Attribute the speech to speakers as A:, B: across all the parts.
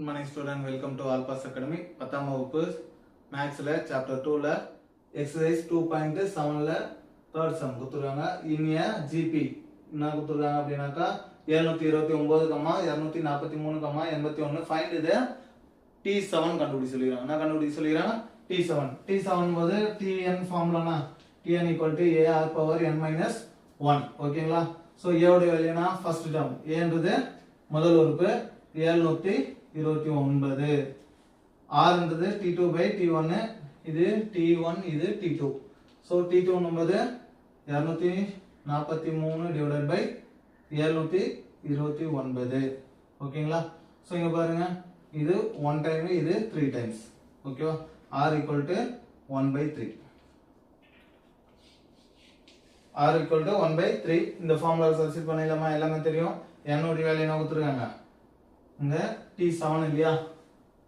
A: Good morning student, welcome to Alpas Academy. 10th வகுப்பு மேக்ஸ்ல chapter 2ல exercise 2.7ல third sum கொடுத்திருக்காங்க. இனிய ஜிபி என்ன கொடுத்திருக்காங்க அப்படினாக்கா 729, 243, 81 ஃபைண்ட் தி T7 கண்டுபிடி சொல்லிருக்காங்க. என்ன கண்டுபிடி சொல்லிருக்காங்க? T7. T7 போது Tn ஃபார்முலானா Tn = a r power n minus 1. ஓகேங்களா? சோ a உடைய வேல்யூனா ஃபர்ஸ்ட் டேர்ம் a ன்றது முதல் உறுப்பு 729, r ன்றது t2 by t1, இது t1 இது t2. சோ t2 என்பது 243 divided by 729. ஓகேங்களா? சோ இங்க பாருங்க இது 1 டைம் இது 3 டைம்ஸ். ஓகேவா? r = 1/3. r = 1/3. இந்த ஃபார்முலா சப்ஸ்டிட்யூட் பண்ணிடலாமா? எல்லாமே தெரியும். n உடைய வேல்யூ என்ன கொடுத்திருக்காங்க? இங்க T7 இல்லையா?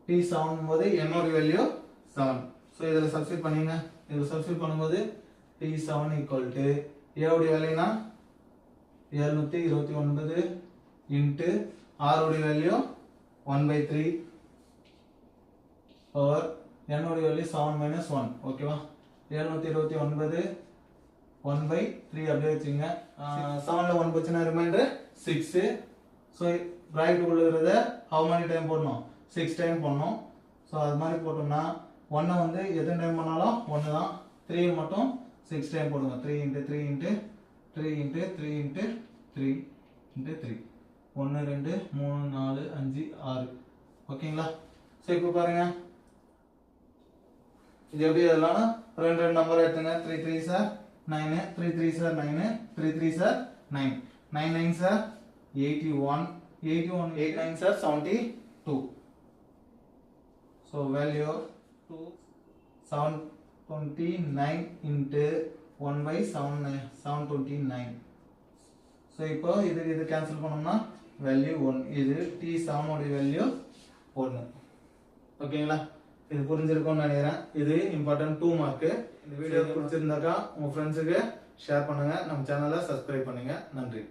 A: T7 போது n உடைய வேல்யூ 7. சோ இதல சப்ஸ்டிட்யூட் பண்ணீங்க. இதல சப்ஸ்டிட்யூட் பண்ணும்போது T7 = a உடைய வேல்யூனா 729 into r உடைய வேல்யூ 1/3 பவர் n உடைய வேல்யூ 7 minus 1. ஓகேவா? 729 1/3 அப்படியே வச்சுங்க. 7ல 1 போச்சுனா ரிமைண்டர் 6. சோ right உள்ள இருக்கறத how many டைம் போடணும்? 6 டைம் போடணும். சோ அது மாதிரி போட்டோம்னா 1 வந்து எத்தனை டைம் பண்ணாலும் 1 தான். 3 மட்டும் 6 டைம் போடுங்க. 3 into 3 into 3 into 3 into 3 into 3. 1 2 3 4 5 6. ஓகேங்களா? சோ இப்போ பாருங்க. இது எப்படி எழுதலாம்னா ரெண்டு நம்பர் எடுத்துங்க. 3 3s are 9, 3 3s are 9, 3 3s are 9, 9 9s are 81, 81 8 9s are 72. So value of 729 into 1/729. So இப்போ இது கேன்சல் பண்ணோம்னா வேல்யூ 1. இது T7 உடைய வேல்யூ 1. ஓகேங்களா? இது புரிஞ்சிருக்கும்னு நினைக்கிறேன். இது இம்பார்ட்டன்ட் 2 மார்க். இந்த வீடியோ பிடிச்சிருந்தாக்கா உங்க ஃப்ரெண்ட்ஸுக்கு ஷேர் பண்ணுங்க. நம்ம சேனலை சப்ஸ்கிரைப் பண்ணுங்க. நன்றி.